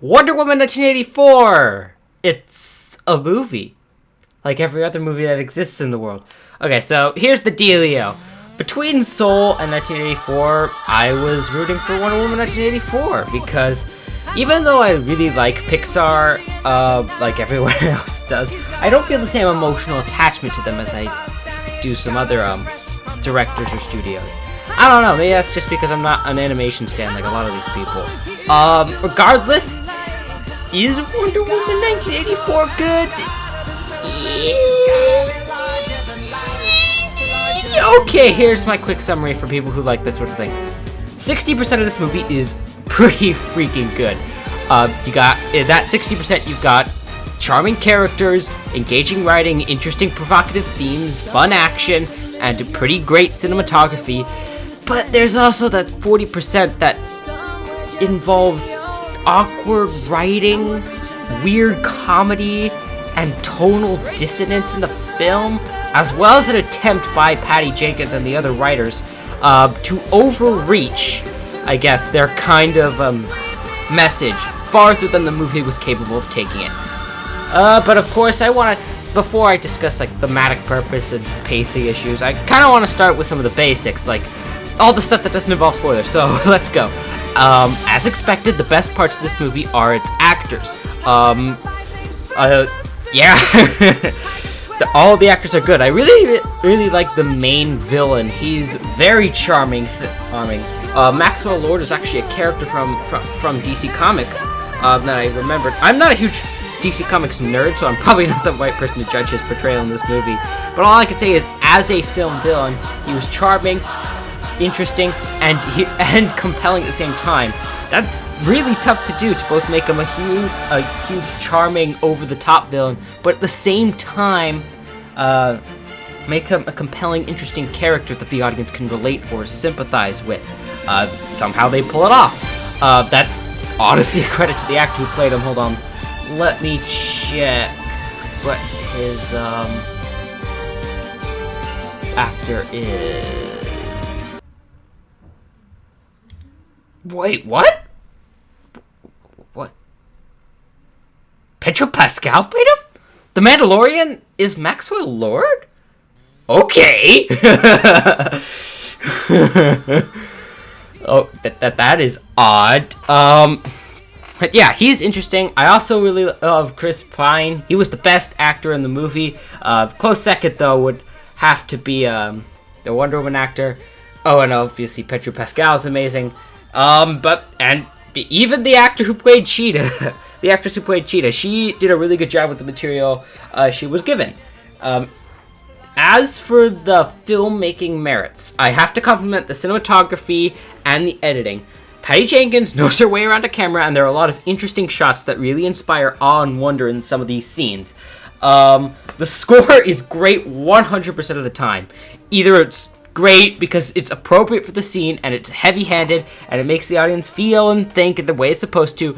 Wonder Woman 1984! It's a movie. Like every other movie that exists in the world. Okay, so here's the dealio. Between Soul and 1984, I was rooting for Wonder Woman 1984 because even though I really like Pixar, like everyone else does, I don't feel the same emotional attachment to them as I do some other directors or studios. I don't know, maybe that's just because I'm not an animation stan like a lot of these people. Regardless, is Wonder Woman 1984 good? Okay, here's my quick summary for people who like that sort of thing. 60% of this movie is pretty freaking good. You got that 60%. You've got charming characters, engaging writing, interesting, provocative themes, fun action, and pretty great cinematography. But there's also that 40% that involves awkward writing, weird comedy, and tonal dissonance in the film, as well as an attempt by Patty Jenkins and the other writers to overreach, I guess, their kind of message farther than the movie was capable of taking it. But of course, before I discuss like thematic purpose and pacing issues, I kind of want to start with some of the basics, like all the stuff that doesn't involve spoilers. So let's go. As expected, the best parts of this movie are its actors. Yeah. All the actors are good. I really like the main villain. He's very charming. Maxwell Lord is actually a character from DC Comics that I remembered. I'm not a huge DC Comics nerd, so I'm probably not the right person to judge his portrayal in this movie. But all I can say is, as a film villain, he was charming, interesting, and compelling at the same time. That's really tough to do, to both make him a huge, charming, over-the-top villain, but at the same time, make him a compelling, interesting character that the audience can relate or sympathize with. Somehow they pull it off. That's honestly a credit to the actor who played him. Hold on. Let me check what his, actor is. Wait, what? What? Pedro Pascal played him? The Mandalorian is Maxwell Lord? Okay. Oh, that is odd. But yeah, he's interesting. I also really love Chris Pine. He was the best actor in the movie. Close second, though, would have to be the Wonder Woman actor. Oh, and obviously Pedro Pascal is amazing. Even the actor who played Cheetah, the actress who played Cheetah, she did a really good job with the material she was given. As for the filmmaking merits, I have to compliment the cinematography and the editing. Patty Jenkins knows her way around a camera, and there are a lot of interesting shots that really inspire awe and wonder in some of these scenes. The score is great 100% of the time. Either it's great because it's appropriate for the scene and it's heavy-handed and it makes the audience feel and think in the way it's supposed to,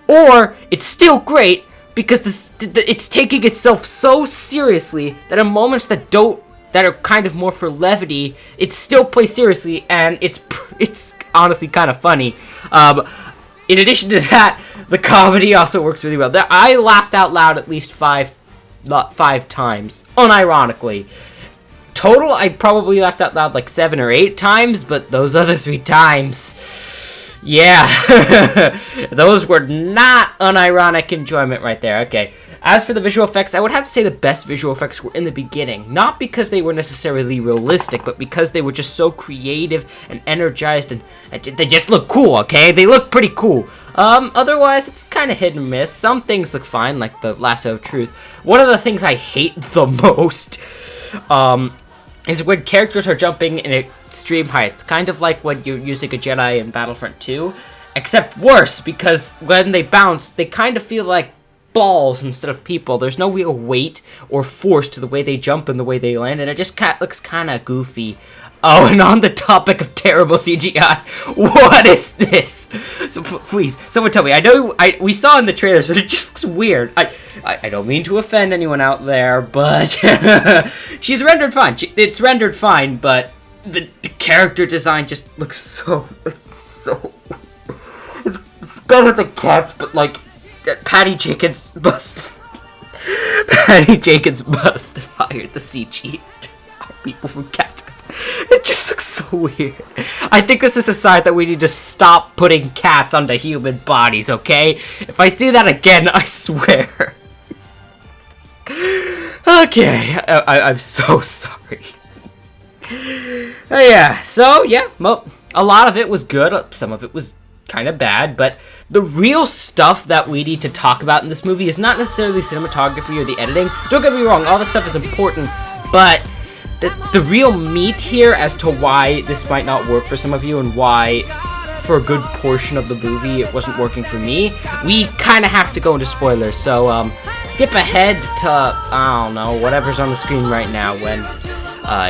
or it's still great because it's taking itself so seriously that in moments that are kind of more for levity, it still plays seriously, and it's honestly kind of funny. In addition to that, the comedy also works really well. I laughed out loud at least five times, unironically. Total, I probably laughed out loud like 7 or 8 times, but those other 3 times, yeah, those were not unironic enjoyment right there. Okay, as for the visual effects, I would have to say the best visual effects were in the beginning. Not because they were necessarily realistic, but because they were just so creative and energized, and they just look cool, okay? They look pretty cool. Otherwise, it's kind of hit and miss. Some things look fine, like the Lasso of Truth. One of the things I hate the most, is when characters are jumping in extreme heights, kind of like when you're using a Jedi in Battlefront 2, except worse, because when they bounce, they kind of feel like balls instead of people. There's no real weight or force to the way they jump and the way they land, and it just looks kind of goofy. Oh, and on the topic of terrible CGI, what is this? So please, someone tell me. I know we saw in the trailers, but it just looks weird. I don't mean to offend anyone out there, but she's rendered fine. It's rendered fine, but the character design just looks so. It's better than Cats, but like Patty Jenkins must have hired the CG people from Cats. It just looks so weird. I think this is a sign that we need to stop putting cats onto human bodies, okay? If I see that again, I swear. Okay, I'm so sorry. Yeah, so, yeah, a lot of it was good, some of it was kind of bad, but the real stuff that we need to talk about in this movie is not necessarily cinematography or the editing. Don't get me wrong, all this stuff is important, but the real meat here as to why this might not work for some of you and why for a good portion of the movie it wasn't working for me, we kind of have to go into spoilers, so skip ahead to, I don't know, whatever's on the screen right now when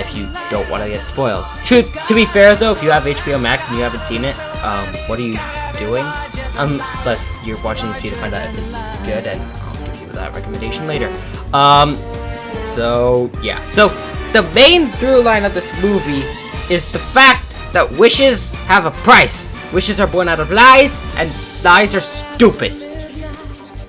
if you don't want to get spoiled. To be fair though, if you have HBO Max and you haven't seen it, what are you doing? Unless you're watching this video to find out if it's good, and I'll give you that recommendation later. So yeah, so the main through line of this movie is the fact that wishes have a price. Wishes are born out of lies, and lies are stupid.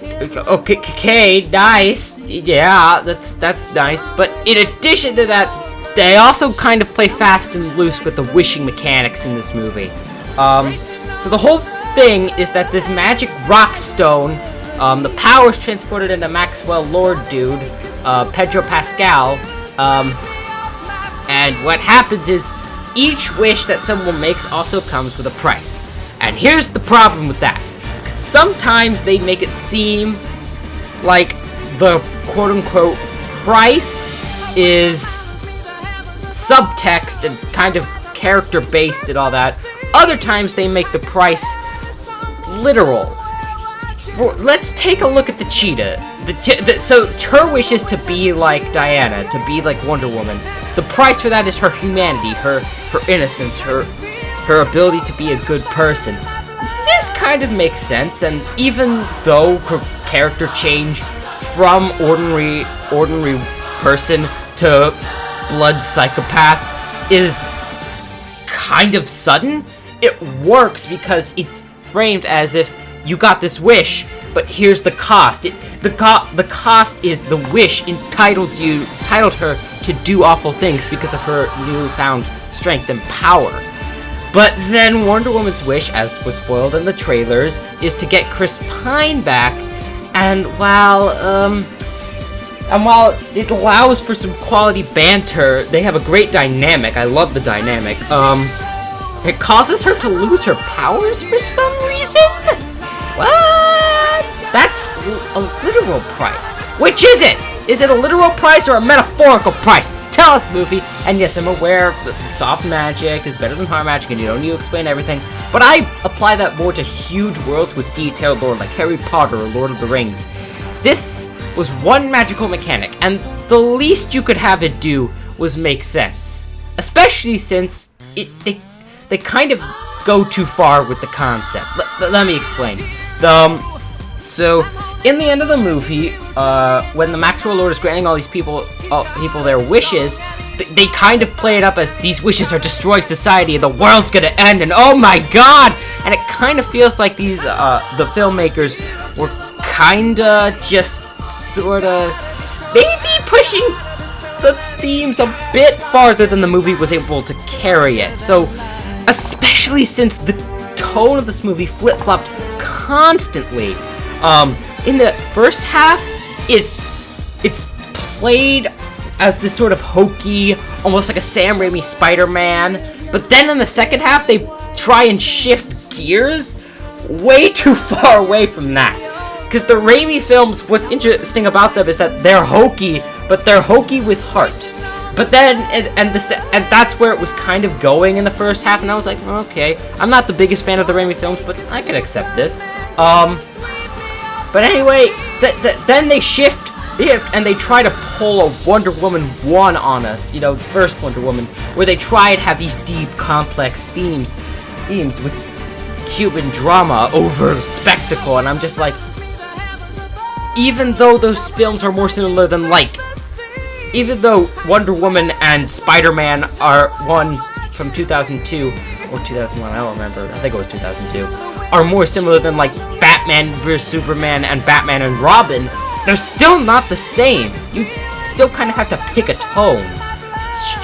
Okay, nice. Yeah, that's nice. But in addition to that, they also kind of play fast and loose with the wishing mechanics in this movie. So the whole thing is that this magic rock stone, the power is transported into Maxwell Lord dude, Pedro Pascal, and what happens is each wish that someone makes also comes with a price. And here's the problem with that. Sometimes they make it seem like the quote-unquote price is subtext and kind of character-based and all that. Other times they make the price literal. Let's take a look at the cheetah. So her wish is to be like Diana, to be like Wonder Woman. The price for that is her humanity, her innocence, her ability to be a good person. This kind of makes sense, and even though her character change from ordinary person to blood psychopath is kind of sudden, it works because it's framed as if you got this wish, but here's the cost. The cost is the wish entitled her to do awful things because of her newfound strength and power. But then Wonder Woman's wish, as was spoiled in the trailers, is to get Chris Pine back, and while it allows for some quality banter, they have a great dynamic. I love the dynamic. It causes her to lose her powers for some reason? What? That's a literal price. Which is it? Is it a literal price or a metaphorical price? Tell us, movie. And yes, I'm aware that soft magic is better than hard magic and you don't need to explain everything, but I apply that more to huge worlds with detailed lore like Harry Potter or Lord of the Rings. This was one magical mechanic, and the least you could have it do was make sense. Especially since they kind of go too far with the concept. Let me explain. So, in the end of the movie, when the Maxwell Lord is granting all these people their wishes, they kind of play it up as these wishes are destroying society and the world's gonna end, and oh my god! And it kind of feels like these, the filmmakers were kinda just sorta maybe pushing the themes a bit farther than the movie was able to carry it. So, especially since the tone of this movie flip-flopped constantly. In the first half, it's played as this sort of hokey, almost like a Sam Raimi Spider-Man, but then in the second half, they try and shift gears way too far away from that. Because the Raimi films, what's interesting about them is that they're hokey, but they're hokey with heart. But then, and that's where it was kind of going in the first half, and I was like, okay, I'm not the biggest fan of the Raimi films, but I can accept this. But anyway, then they shift, and they try to pull a Wonder Woman 1 on us, you know, the first Wonder Woman, where they try and have these deep, complex themes with Cuban drama over spectacle, and I'm just like, even though those films are more similar than like, even though Wonder Woman and Spider-Man are one from 2002, or 2001, I don't remember, I think it was 2002, are more similar than like Batman vs Superman and Batman and Robin, they're still not the same. You still kind of have to pick a tone.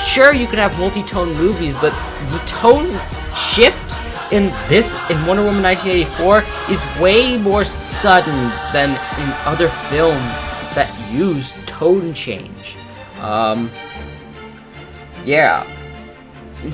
Sure, you could have multi-tone movies, but the tone shift in Wonder Woman 1984 is way more sudden than in other films that use tone change. Yeah.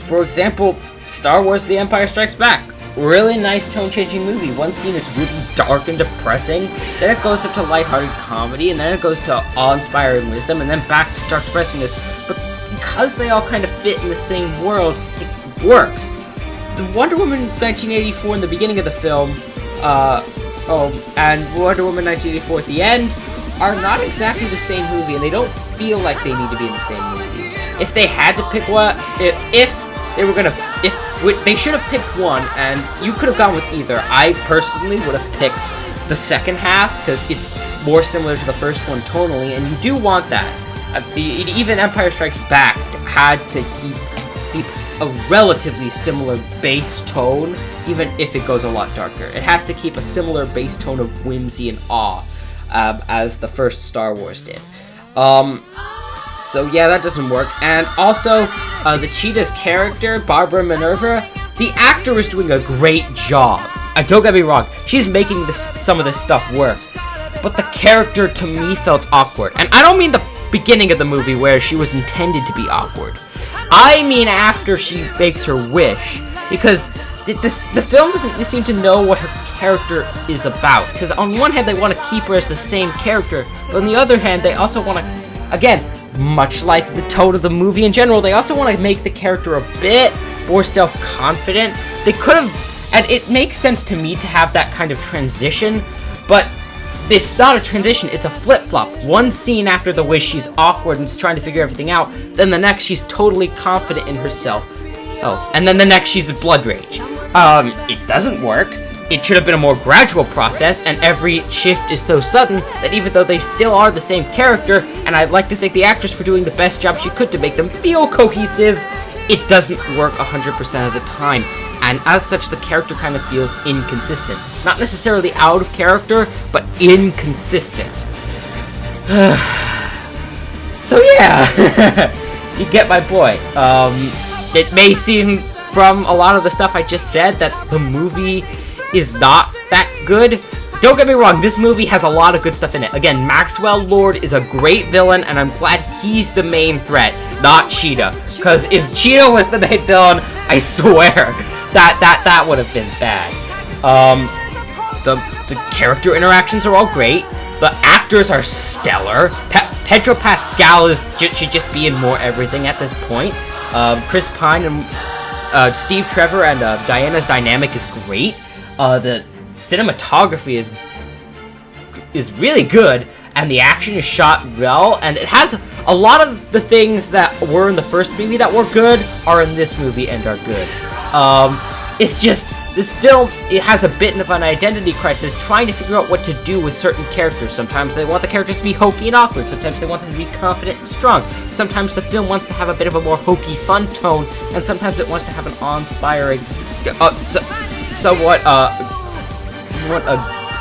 For example, Star Wars The Empire Strikes Back. Really nice tone-changing movie. One scene it's really dark and depressing, then it goes up to lighthearted comedy, and then it goes to awe-inspiring wisdom, and then back to dark depressingness. But because they all kind of fit in the same world, it works. The Wonder Woman 1984 in the beginning of the film, and Wonder Woman 1984 at the end, are not exactly the same movie, and they don't feel like they need to be in the same movie. If they had to pick one, they should have picked one, and you could have gone with either. I personally would have picked the second half, because it's more similar to the first one tonally, and you do want that. Even Empire Strikes Back had to keep a relatively similar base tone, even if it goes a lot darker. It has to keep a similar base tone of whimsy and awe, as the first Star Wars did. So yeah, that doesn't work. And also, the Cheetah's character, Barbara Minerva, the actor is doing a great job. Don't get me wrong, she's making some of this stuff work. But the character, to me, felt awkward. And I don't mean the beginning of the movie where she was intended to be awkward. I mean after she makes her wish. Because the film doesn't seem to know what her character is about. Because on one hand, they want to keep her as the same character. But on the other hand, they also want to, again, much like the tone of the movie in general, they also want to make the character a bit more self-confident. They could have, and it makes sense to me to have that kind of transition, but it's not a transition, it's a flip-flop. One scene after the wish, she's awkward and is trying to figure everything out, then the next, she's totally confident in herself. Oh, and then the next, she's a blood rage. It doesn't work. It should have been a more gradual process, and every shift is so sudden that even though they still are the same character, and I'd like to thank the actress for doing the best job she could to make them feel cohesive, it doesn't work 100% of the time. And as such, the character kind of feels inconsistent. Not necessarily out of character, but inconsistent. So yeah, you get my point. It may seem from a lot of the stuff I just said that the movie is not that good. Don't get me wrong, this movie has a lot of good stuff in it. Again, Maxwell Lord is a great villain, and I'm glad he's the main threat, not Cheetah. Because if Cheetah was the main villain, I swear that would have been bad. The character interactions are all great. The actors are stellar. Pedro Pascal should just be in more everything at this point. Chris Pine and Steve Trevor and Diana's dynamic is great. The cinematography is really good, and the action is shot well, and it has a lot of the things that were in the first movie that were good are in this movie and are good. It's just, this film, it has a bit of an identity crisis trying to figure out what to do with certain characters. Sometimes they want the characters to be hokey and awkward, sometimes they want them to be confident and strong, sometimes the film wants to have a bit of a more hokey, fun tone, and sometimes it wants to have an awe-inspiring,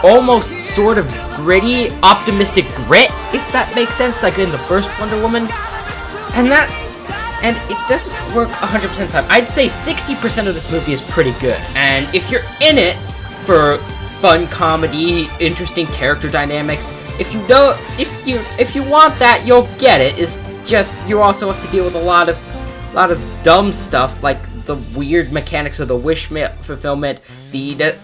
almost sort of gritty, optimistic grit, if that makes sense, like in the first Wonder Woman. And it doesn't work 100% of the time. I'd say 60% of this movie is pretty good. And if you're in it for fun comedy, interesting character dynamics, if you want that, you'll get it. It's just you also have to deal with a lot of dumb stuff, like the weird mechanics of the wish fulfillment, the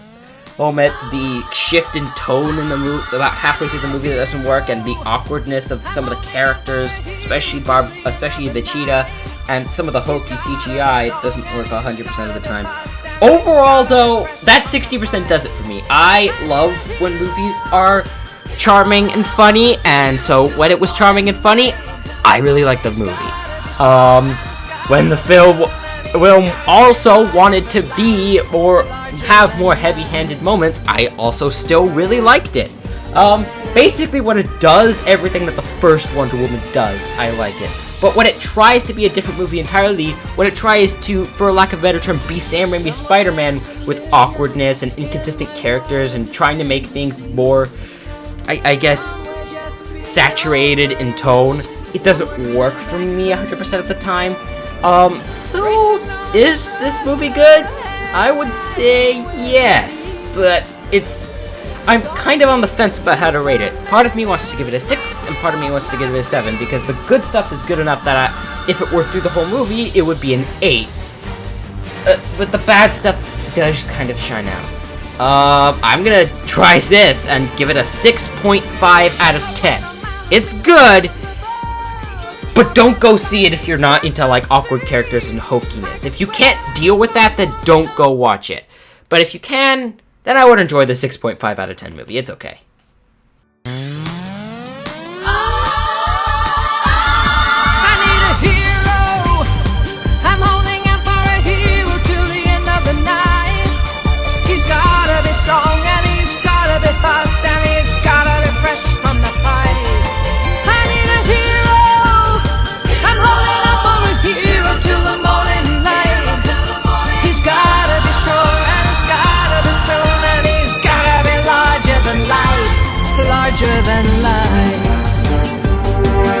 shift in tone in the movie about halfway through the movie that doesn't work, and the awkwardness of some of the characters, especially the Cheetah, and some of the hokey CGI. It doesn't work 100% of the time. Overall, though, that 60% does it for me. I love when movies are charming and funny, and so when it was charming and funny, I really liked the movie. When the film also wanted to be or have more heavy-handed moments, I also still really liked it. Basically when it does everything that the first Wonder Woman does, I like it. But when it tries to be a different movie entirely, when it tries to, for lack of a better term, be Sam Raimi's Spider-Man with awkwardness and inconsistent characters and trying to make things more, I guess, saturated in tone, it doesn't work for me 100% of the time. So, is this movie good? I would say yes, but I'm kind of on the fence about how to rate it. Part of me wants to give it a 6, and part of me wants to give it a 7, because the good stuff is good enough that if it were through the whole movie, it would be an 8. But the bad stuff does kind of shine out. I'm gonna try this and give it a 6.5 out of 10. It's good, but don't go see it if you're not into, like, awkward characters and hokiness. If you can't deal with that, then don't go watch it. But if you can, then I would enjoy the 6.5 out of 10 movie. It's okay.